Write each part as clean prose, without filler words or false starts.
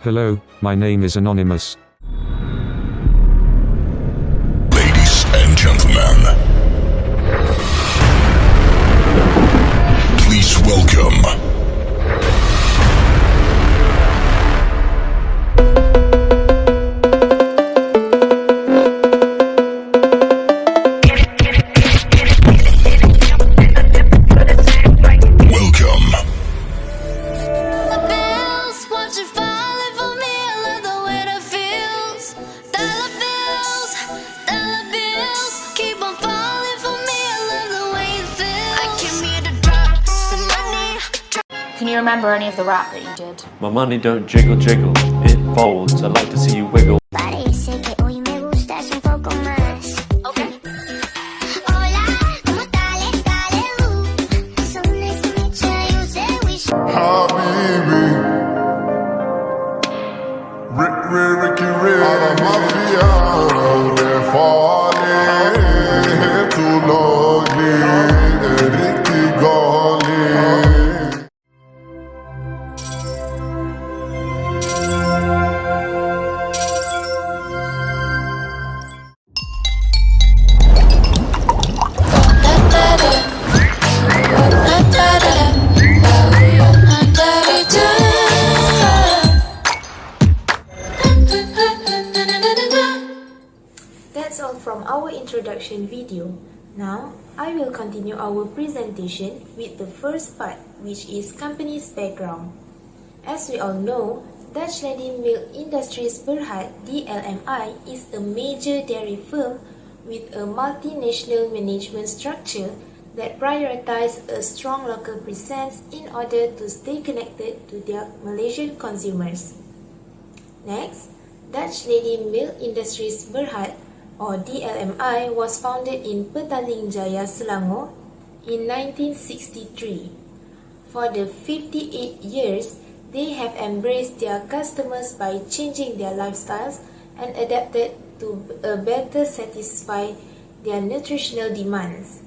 Hello, my name is Anonymous. Ladies and gentlemen, please welcome Can you remember any of the rap that you did? My money don't jiggle jiggle, it folds. I like to see you wiggle. Parece que hoy me gustas un poco más. Okay. Hola, ¿cómo tal? So nice to meet you. You say we should. Habibi, Ricky, all the mafia, they're falling too lonely, Ricky Golly. That's all from our introduction video. Now, I will continue our presentation with the first part, which is company's background. As we all know, Dutch Lady Milk Industries Berhad (DLMI) is a major dairy firm with a multinational management structure that prioritizes a strong local presence in order to stay connected to their Malaysian consumers. Next, Dutch Lady Milk Industries Berhad or DLMI was founded in Petaling Jaya, Selangor in 1963. For the 58 years, they have embraced their customers by changing their lifestyles and adapted to better satisfy their nutritional demands.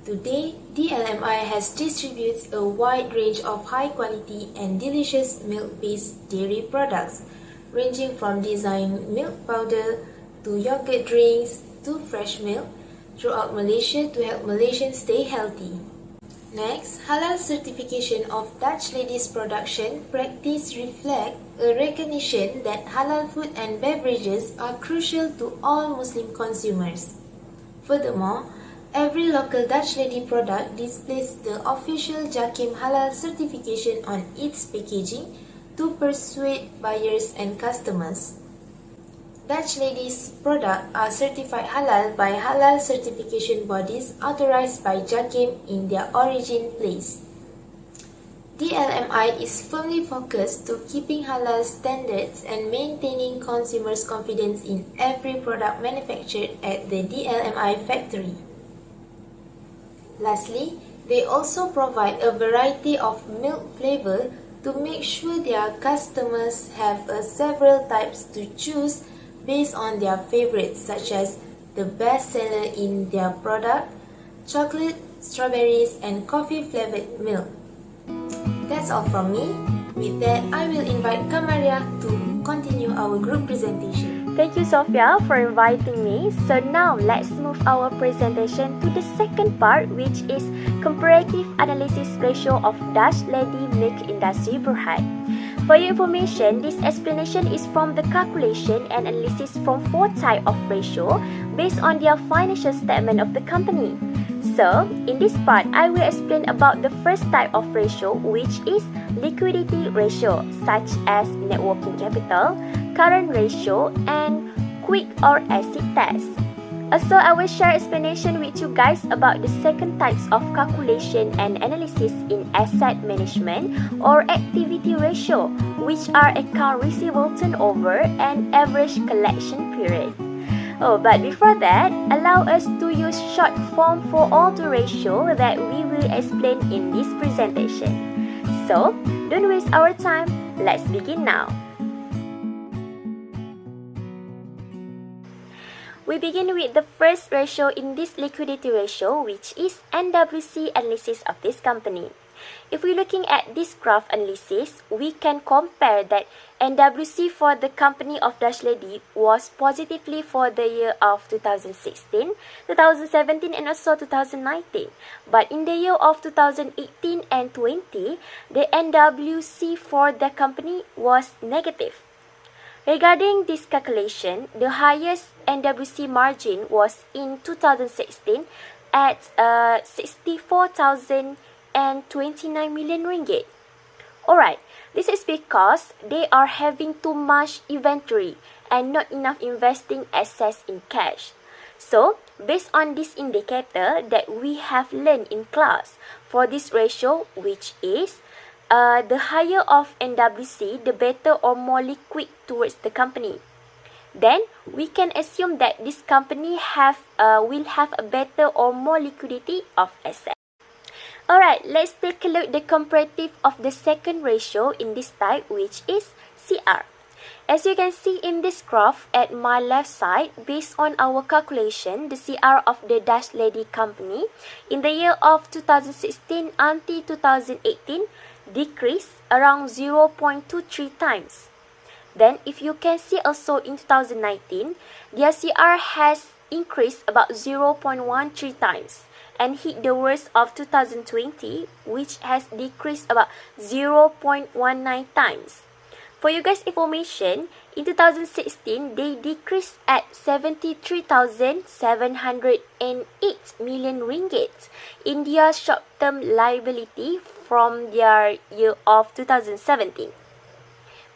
Today, DLMI has distributed a wide range of high quality and delicious milk-based dairy products, ranging from designed milk powder to yogurt drinks to fresh milk throughout Malaysia to help Malaysians stay healthy. Next, halal certification of Dutch Lady's production practice reflect a recognition that halal food and beverages are crucial to all Muslim consumers. Furthermore, every local Dutch Lady product displays the official JAKIM halal certification on its packaging to persuade buyers and customers. Dutch Lady's products are certified halal by halal certification bodies authorized by JAKIM in their origin place. DLMI is firmly focused to keeping halal standards and maintaining consumers' confidence in every product manufactured at the DLMI factory. Lastly, they also provide a variety of milk flavor to make sure their customers have several types to choose based on their favorites, such as the best seller in their product, chocolate, strawberries, and coffee flavored milk. That's all from me. With that, I will invite Maryam to continue our group presentation. Thank you, Sophia, for inviting me. So now let's move our presentation to the second part, which is comparative analysis ratio of Dutch Lady Milk Industry Berhad. For your information, this explanation is from the calculation and analysis from 4 types of ratio based on their financial statement of the company. So, in this part, I will explain about the first type of ratio, which is liquidity ratio, such as net working capital, current ratio, and quick or acid test. Also, I will share explanation with you guys about the second types of calculation and analysis in asset management or activity ratio, which are account receivable turnover and average collection period. But before that, allow us to use short form for all the ratio that we will explain in this presentation. So, don't waste our time, let's begin now. We begin with the first ratio in this liquidity ratio, which is NWC analysis of this company. If we're looking at this graph analysis, we can compare that NWC for the company of Dash Lady was positively for the year of 2016, 2017 and also 2019. But in the year of 2018 and 20, the NWC for the company was negative. Regarding this calculation, the highest NWC margin was in 2016 at 64,029 million ringgit. Alright, this is because they are having too much inventory and not enough investing assets in cash. So, based on this indicator that we have learned in class for this ratio, which is the higher of NWC, the better or more liquid towards the company. Then, we can assume that this company will have a better or more liquidity of assets. Alright, let's take a look at the comparative of the second ratio in this type, which is CR. As you can see in this graph at my left side, based on our calculation, the CR of the Dash Lady company in the year of 2016 until 2018 decreased around 0.23 times. Then, if you can see also in 2019, their CR has increased about 0.13 times and hit the worst of 2020, which has decreased about 0.19 times. For you guys' information, in 2016, they decreased at 73,708 million ringgit in their short-term liability from their year of 2017.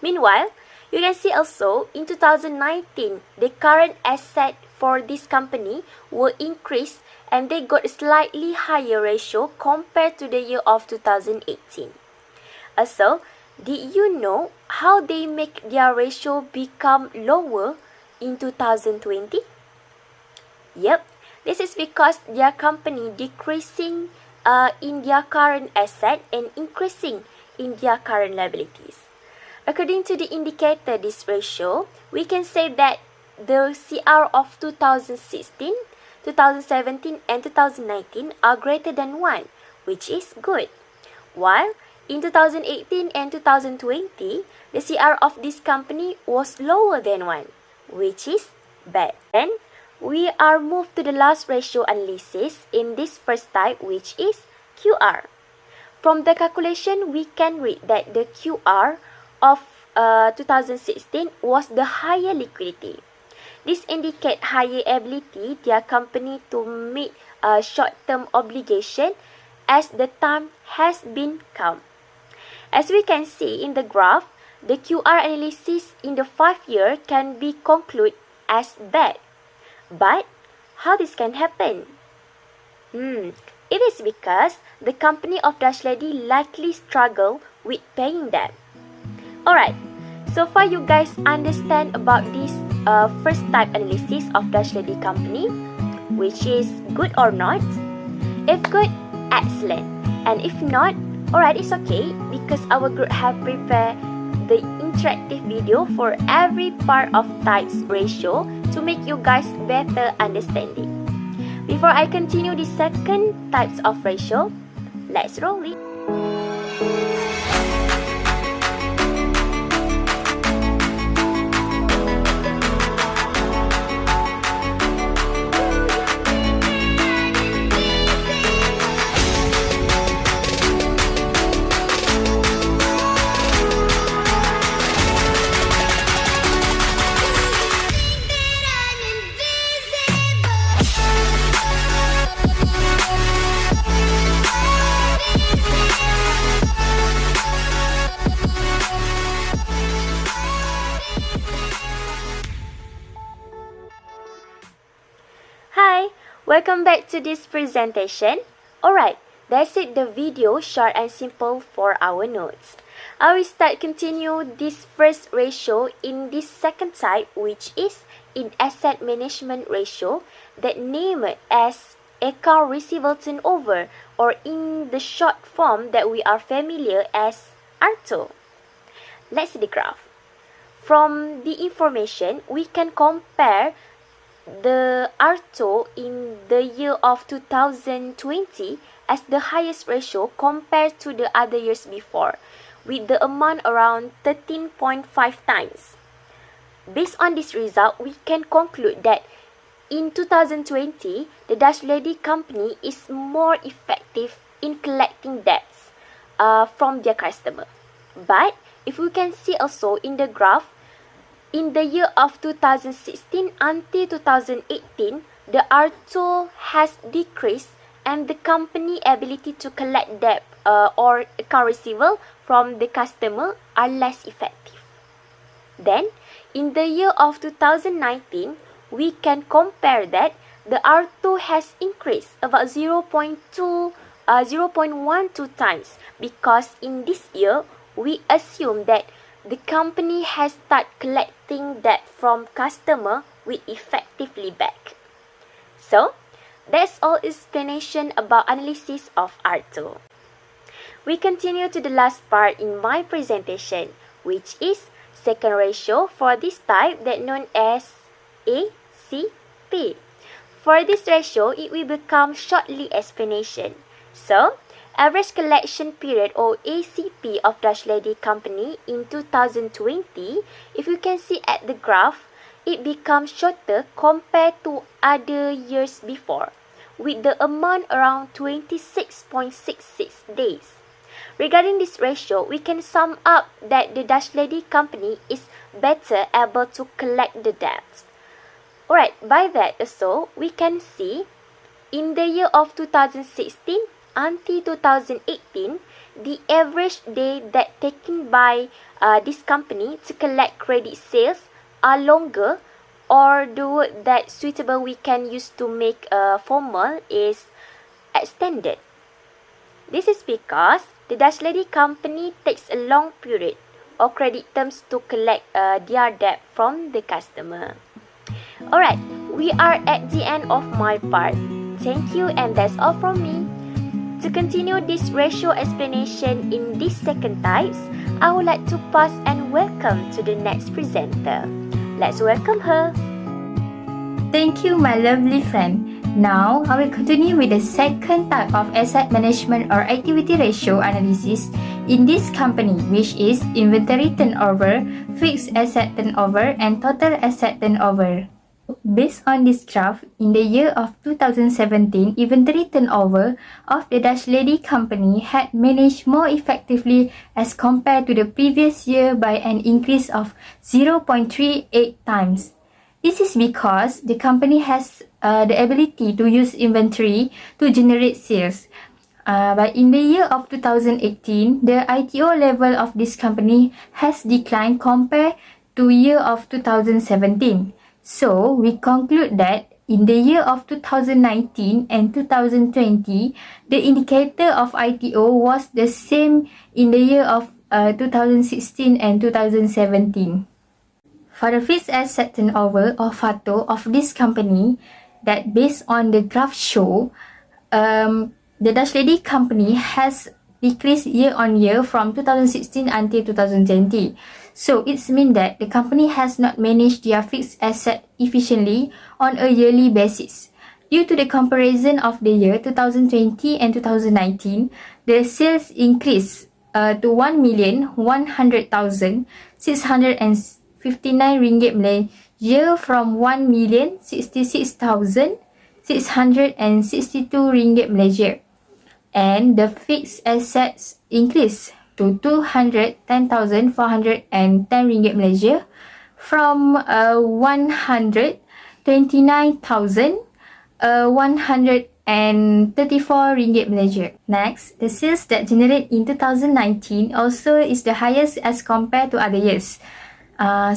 Meanwhile, you can see also in 2019, the current asset for this company were increased and they got a slightly higher ratio compared to the year of 2018. Also, did you know how they make their ratio become lower in 2020? Yep, this is because their company decreasing in their current asset and increasing in their current liabilities. According to the indicator this ratio, we can say that the CR of 2016, 2017 and 2019 are greater than 1, which is good. While in 2018 and 2020, the CR of this company was lower than 1, which is bad. Then, we are moved to the last ratio analysis in this first type, which is QR. From the calculation, we can read that the QR of 2016 was the higher liquidity. This indicates higher ability their company to meet a short-term obligation as the time has been come. As we can see in the graph, the QR analysis in the 5-year can be concluded as bad. But how this can happen? It is because the company of Dash Lady likely struggle with paying debt. Alright, so far you guys understand about this first type analysis of Dash Lady company, which is good or not? If good, excellent. And if not, alright, it's okay because our group have prepared the interactive video for every part of types ratio to make you guys better understanding. Before I continue the second types of ratio, let's roll it. Hi, welcome back to this presentation. Alright, that's it, the video, short and simple for our notes. I will continue this first ratio in this second type, which is in asset management ratio, that named as account receivable turnover, or in the short form that we are familiar as ARTO. Let's see the graph. From the information, we can compare the ARTO in the year of 2020 as the highest ratio compared to the other years before, with the amount around 13.5 times. Based on this result, we can conclude that in 2020, the Dutch Lady Company is more effective in collecting debts from their customer. But if we can see also in the graph, in the year of 2016 until 2018, the R2 has decreased and the company ability to collect debt or account receivable from the customer are less effective. Then, in the year of 2019, we can compare that the R2 has increased about 0.12 times, because in this year, we assume that the company has started collecting debt from customer with effectively back. So, that's all explanation about analysis of R2. We continue to the last part in my presentation, which is second ratio for this type that known as ACP. For this ratio, it will become shortly explanation. So, average collection period or ACP of Dutch Lady Company in 2020, if you can see at the graph, it becomes shorter compared to other years before, with the amount around 26.66 days. Regarding this ratio, we can sum up that the Dutch Lady Company is better able to collect the debt. Alright, by that also, we can see in the year of 2016 until 2018, the average day that taken by this company to collect credit sales are longer, or the word that suitable we can use to make formal is extended. This is because the Dutch Lady Company takes a long period or credit terms to collect their debt from the customer. Alright, we are at the end of my part. Thank you, and that's all from me. To continue this ratio explanation in these second types, I would like to pass and welcome to the next presenter. Let's welcome her. Thank you, my lovely friend. Now, I will continue with the second type of asset management or activity ratio analysis in this company, which is inventory turnover, fixed asset turnover, and total asset turnover. Based on this graph, in the year of 2017, inventory turnover of the Dutch Lady Company had managed more effectively as compared to the previous year by an increase of 0.38 times. This is because the company has the ability to use inventory to generate sales. But in the year of 2018, the ITO level of this company has declined compared to year of 2017. So, we conclude that in the year of 2019 and 2020, the indicator of ITO was the same in the year of 2016 and 2017. For the fixed asset turnover or FATO of this company, that based on the graph show, the Dutch Lady Company has decreased year on year from 2016 until 2020. So it means that the company has not managed their fixed asset efficiently on a yearly basis. Due to the comparison of the year 2020 and 2019, the sales increased to 1,100,659 ringgit Malaysia from 1,066,662 ringgit Malaysia. And the fixed assets increased to 210,410 ringgit Malaysia from 129,134 ringgit Malaysia. Next, the sales that generate in 2019 also is the highest as compared to other years.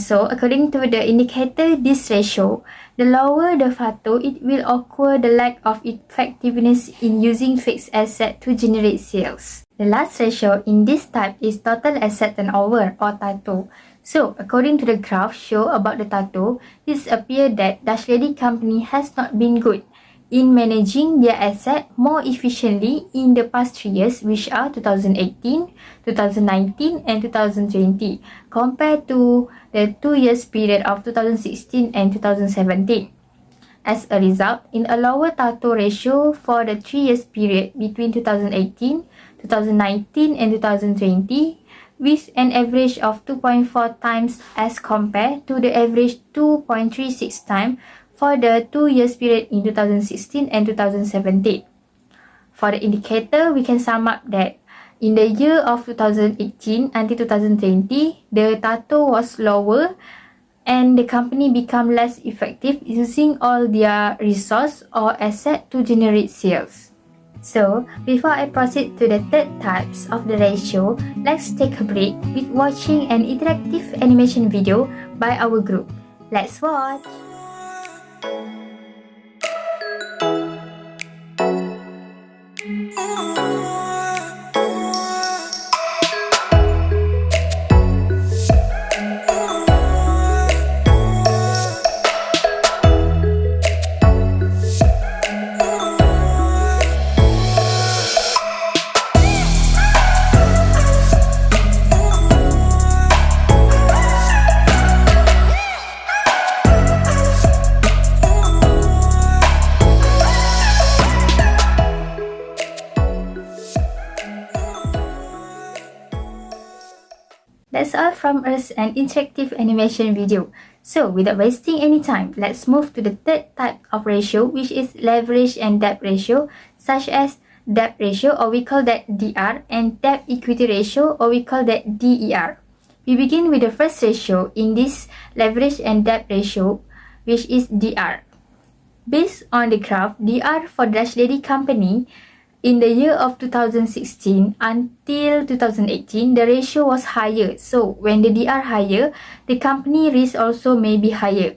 So according to the indicator, this ratio, the lower the FATO, it will occur the lack of effectiveness in using fixed asset to generate sales. The last ratio in this type is total asset turnover or TATO. So according to the graph show about the TATO, it appears that Dutch Lady Company has not been good in managing their asset more efficiently in the past 3 years, which are 2018, 2019 and 2020, compared to the 2 years period of 2016 and 2017. As a result, in a lower TATO ratio for the 3 years period between 2018, 2019 and 2020, with an average of 2.4 times as compared to the average 2.36 times for the 2 years period in 2016 and 2017. For the indicator, we can sum up that in the year of 2018 until 2020, the TATO was lower and the company become less effective using all their resource or asset to generate sales. So, before I proceed to the third types of the ratio, let's take a break with watching an interactive animation video by our group. Let's watch! That's all from us, an interactive animation video. So, without wasting any time, let's move to the third type of ratio, which is leverage and debt ratio, such as debt ratio, or we call that DR, and debt equity ratio, or we call that DER. We begin with the first ratio in this leverage and debt ratio, which is DR. Based on the graph, DR for Dutch Lady Company, in the year of 2016 until 2018, the ratio was higher. So, when the DR higher, the company risk also may be higher.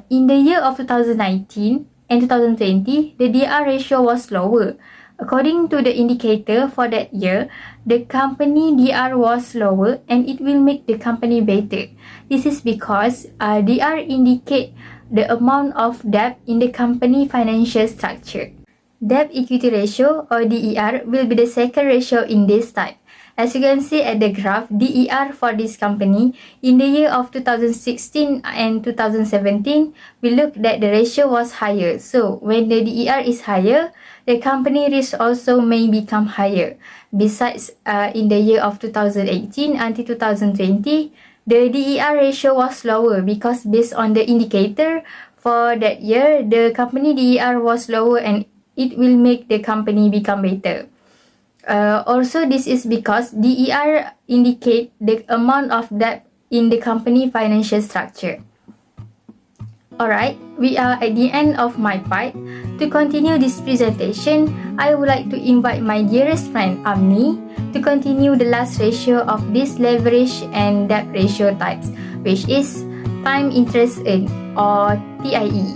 In the year of 2019 and 2020, the DR ratio was lower. According to the indicator for that year, the company DR was lower and it will make the company better. This is because DR indicate the amount of debt in the company financial structure. Debt equity ratio, or DER, will be the second ratio in this type. As you can see at the graph, DER for this company in the year of 2016 and 2017, we look that the ratio was higher. So, when the DER is higher, the company risk also may become higher. Besides, in the year of 2018 until 2020, the DER ratio was lower because based on the indicator for that year, the company DER was lower and it will make the company become better. Also, this is because DER indicate the amount of debt in the company financial structure. Alright, we are at the end of my part. To continue this presentation, I would like to invite my dearest friend Amni to continue the last ratio of this leverage and debt ratio types, which is time interest earned, or TIE.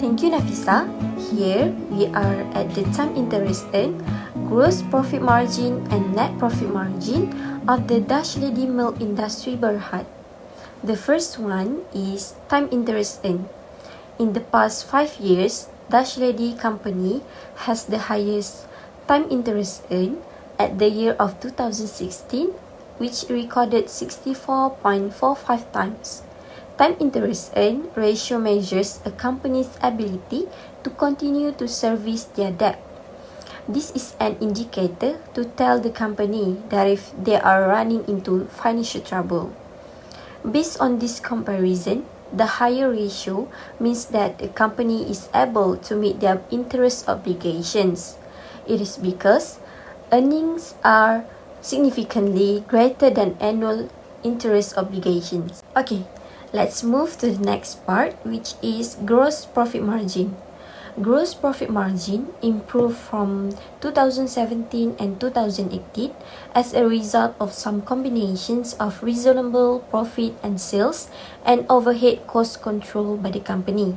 Thank you, Nafisa. Here we are at the time interest earned, gross profit margin and net profit margin of the Dutch Lady Milk Industry Berhad. The first one is time interest earned. In the past 5 years, Dutch Lady Company has the highest time interest earned at the year of 2016, which recorded 64.45 times. Time interest earned ratio measures a company's ability to continue to service their debt. This is an indicator to tell the company that if they are running into financial trouble. Based on this comparison, the higher ratio means that the company is able to meet their interest obligations. It is because earnings are significantly greater than annual interest obligations. Okay, let's move to the next part, which is gross profit margin. Gross profit margin improved from 2017 and 2018 as a result of some combinations of reasonable profit and sales and overhead cost control by the company.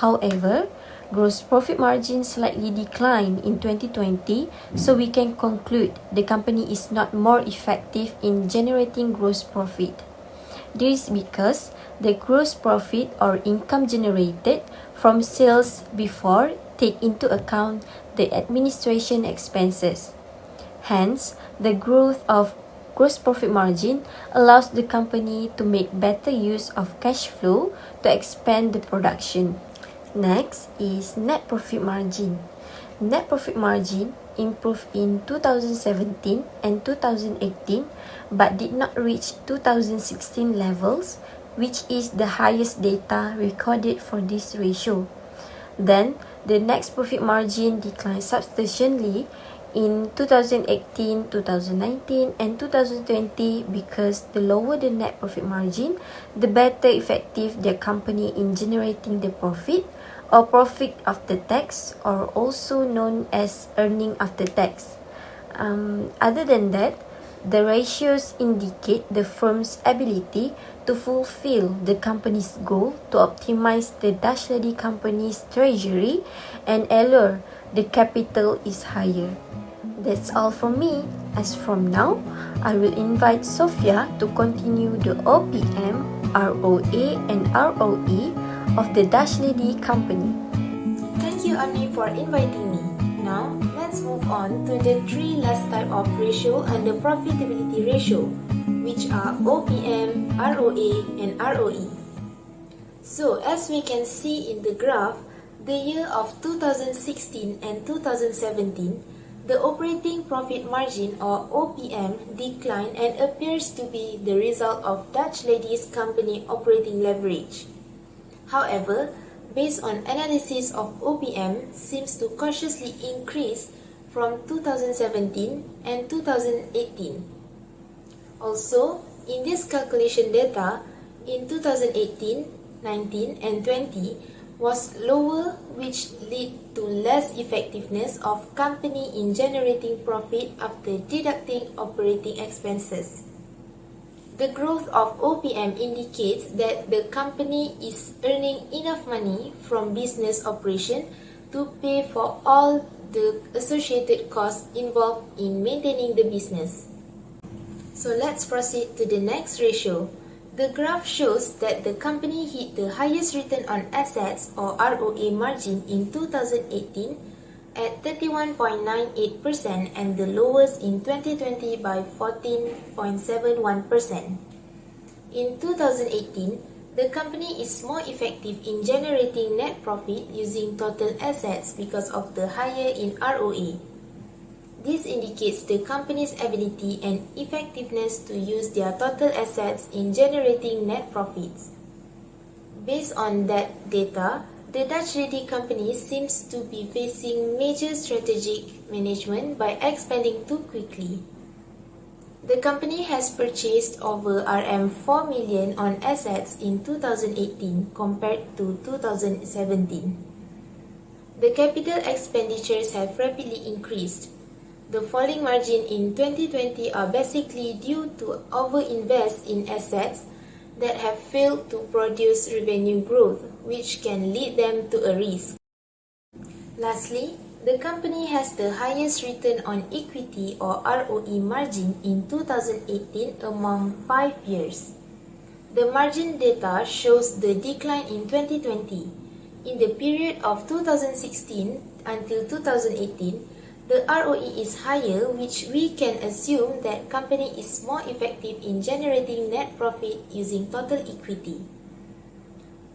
However, gross profit margin slightly declined in 2020, so we can conclude the company is not more effective in generating gross profit. This is because the gross profit or income generated from sales before take into account the administration expenses. Hence, the growth of gross profit margin allows the company to make better use of cash flow to expand the production. Next is net profit margin. Net profit margin improved in 2017 and 2018 but did not reach 2016 levels, which is the highest data recorded for this ratio. Then, the net profit margin declined substantially in 2018, 2019, and 2020 because the lower the net profit margin, the better effective the company in generating the profit or profit after tax, or also known as earning after tax. Other than that, the ratios indicate the firm's ability to fulfill the company's goal to optimize the Dutch Lady company's treasury and allure the capital is higher. That's all from me. As from now, I will invite Sophia to continue the OPM, ROA, and ROE of the Dutch Lady company. Thank you, Ami, for inviting me. Now, let's move on to the three last type of ratio under profitability ratio, which are OPM, ROA, and ROE. So, as we can see in the graph, the year of 2016 and 2017, the operating profit margin or OPM declined and appears to be the result of Dutch Lady's company operating leverage. However, based on analysis of OPM seems to cautiously increase from 2017 and 2018. Also, in this calculation data, in 2018, 19 and 20 was lower, which lead to less effectiveness of company in generating profit after deducting operating expenses. The growth of OPM indicates that the company is earning enough money from business operation to pay for all the associated costs involved in maintaining the business. So let's proceed to the next ratio. The graph shows that the company hit the highest return on assets or ROA margin in 2018 at 31.98% and the lowest in 2020 by 14.71%. In 2018, the company is more effective in generating net profit using total assets because of the higher in ROA. This indicates the company's ability and effectiveness to use their total assets in generating net profits. Based on that data, the Dutch Lady company seems to be facing major strategic management by expanding too quickly. The company has purchased over RM4 million on assets in 2018 compared to 2017. The capital expenditures have rapidly increased. The falling margin in 2020 are basically due to overinvest in assets that have failed to produce revenue growth, which can lead them to a risk. Lastly, the company has the highest return on equity or ROE margin in 2018 among 5 years. The margin data shows the decline in 2020. In the period of 2016 until 2018, the ROE is higher, which we can assume that company is more effective in generating net profit using total equity.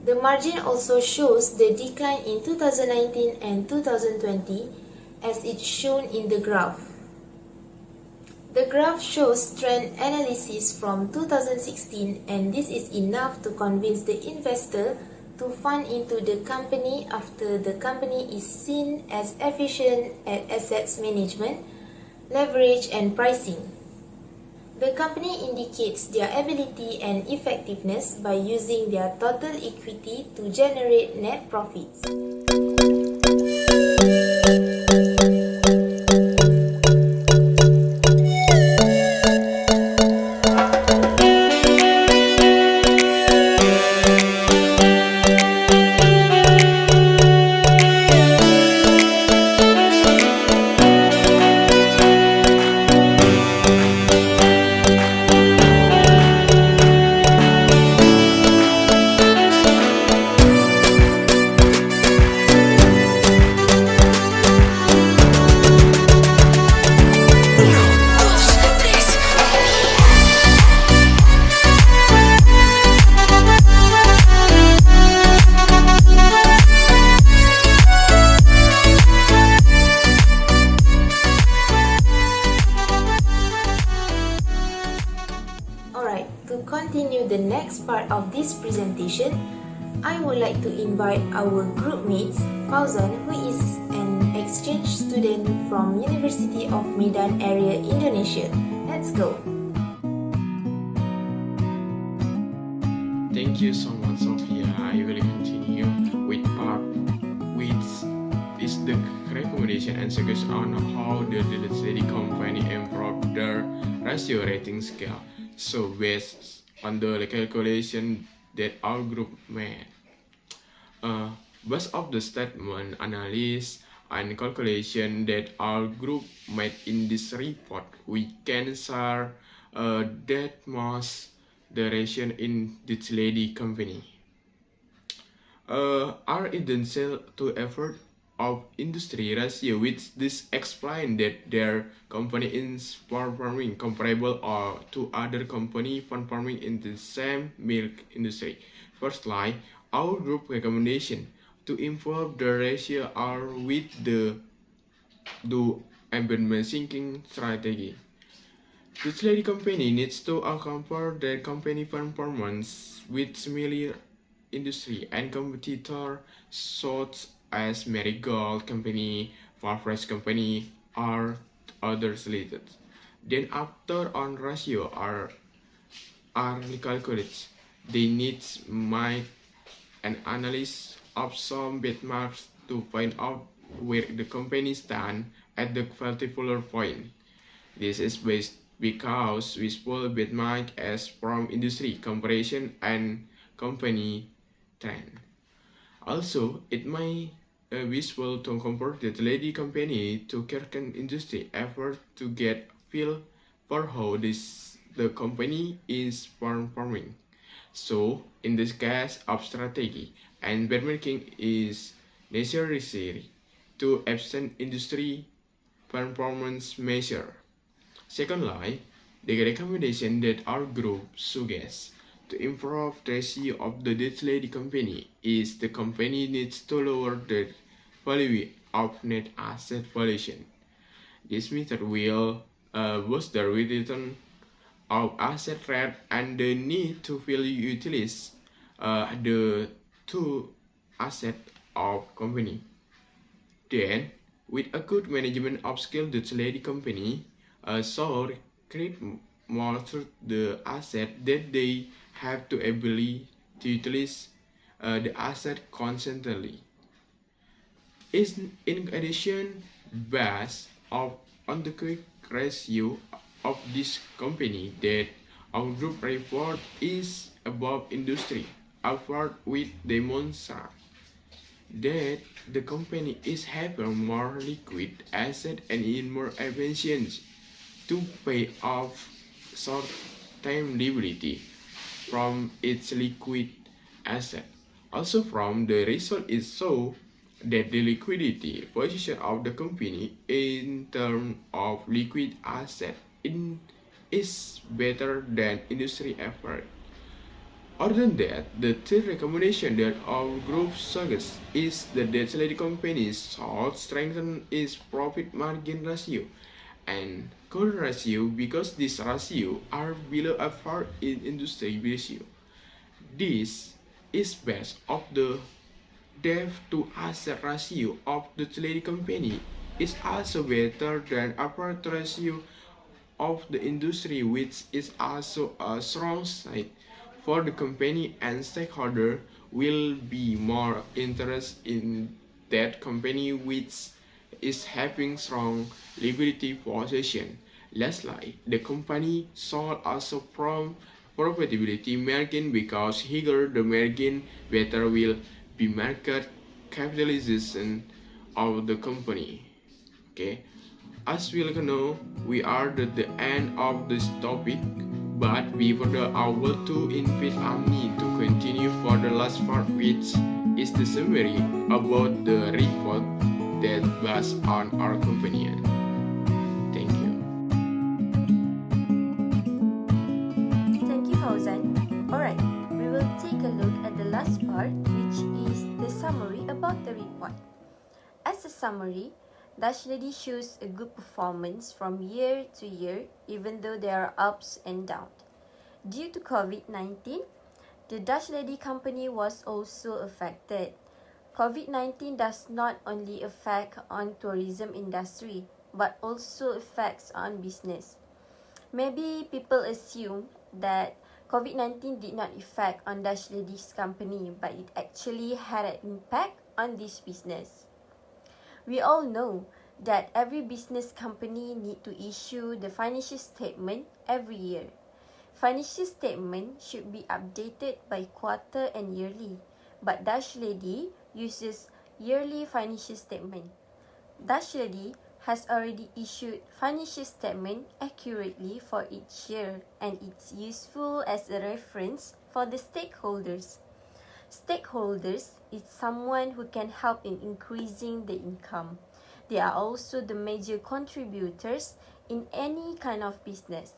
The margin also shows the decline in 2019 and 2020 as it's shown in the graph. The graph shows trend analysis from 2016 and this is enough to convince the investor to fund into the company after the company is seen as efficient at assets management, leverage and pricing. The company indicates their ability and effectiveness by using their total equity to generate net profits. continue the next part of this presentation, I would like to invite our group mates, Fauzan, who is an exchange student from University of Medan area, Indonesia. Let's go! Thank you so much, Sophia. I will continue with part which is the recommendation and suggestion on how the study company improve their ratio rating scale. So based on the calculation that our group made, based of the statement, analysis, and calculation that our group made in this report, we can share that most the ratio in this lady company are essential to effort of industry ratio, which this explain that their company is performing comparable or to other company performing in the same milk industry. Firstly, our group recommendation to improve the ratio are with the do embeddment thinking strategy. This lady company needs to compare their company performance with similar industry and competitor such as Marigold Company, Farfresh Company, or others related. Then after on ratio are calculated, they need make an analysis of some benchmarks to find out where the company stand at the particular point. This is based because we pull benchmark as from industry comparison and company trend. Also, it may be useful to compare the lady company to current industry effort to get feel for how the company is performing. So, in this case of strategy, and benchmarking is necessary to absent industry performance measure. Secondly, the recommendation that our group suggests to improve the ratio of the debt lady company is the company needs to lower the value of net asset valuation. This method will boost the return of asset rate and the need to fully utilize the two asset of company. Then, with a good management of skill, the lady company so create more through the asset that they have to ability to utilize the asset constantly. In addition, based on the quick ratio of this company that our group report is above industry effort with demonstrate that the company is having more liquid asset and in more efficient to pay off short-term liability from its liquid asset. Also from the result is so that the liquidity position of the company in terms of liquid asset is better than industry effort. Other than that, the third recommendation that our group suggests is that the lady companies should strengthen its profit margin ratio and current ratio because these ratios are below average in industry ratio. This is based of the debt to asset ratio of the lady company is also better than average ratio of the industry, which is also a strong side for the company, and stakeholder will be more interested in that company which is having strong liquidity position. Lastly, the company should also from profitability margin because higher the margin, better will be market capitalization of the company. Okay, as we know, we are at the end of this topic. But before that, I want to invite Ami to continue for the last part, which is the summary about the report that based on our company. Thank you. Thank you, Fauzan. Alright, we will take a look at the last part, which is the summary about the report. As a summary, Dutch Lady shows a good performance from year to year, even though there are ups and downs. Due to COVID-19, the Dutch Lady Company was also affected. COVID-19 does not only affect on tourism industry, but also affects on business. Maybe people assume that COVID-19 did not affect on Dutch Lady's company, but it actually had an impact on this business. We all know that every business company need to issue the financial statement every year. Financial statement should be updated by quarter and yearly, but Dutch Lady uses yearly financial statement. Dutch Lady has already issued financial statement accurately for each year, and it's useful as a reference for the stakeholders. Stakeholders is someone who can help in increasing the income. They are also the major contributors in any kind of business.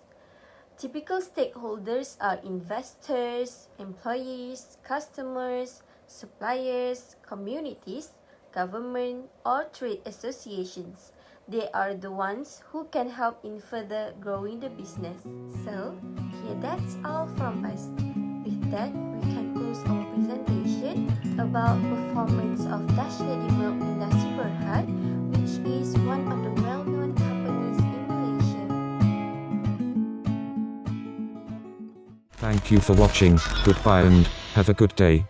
Typical stakeholders are investors, employees, customers, suppliers, communities, government, or trade associations. They are the ones who can help in further growing the business. So, here that's all from us. With that, we can close our presentation about performance of Dutch Lady Milk Industrie Berhad, which is one of the well-known companies in Malaysia. Thank you for watching, goodbye and have a good day.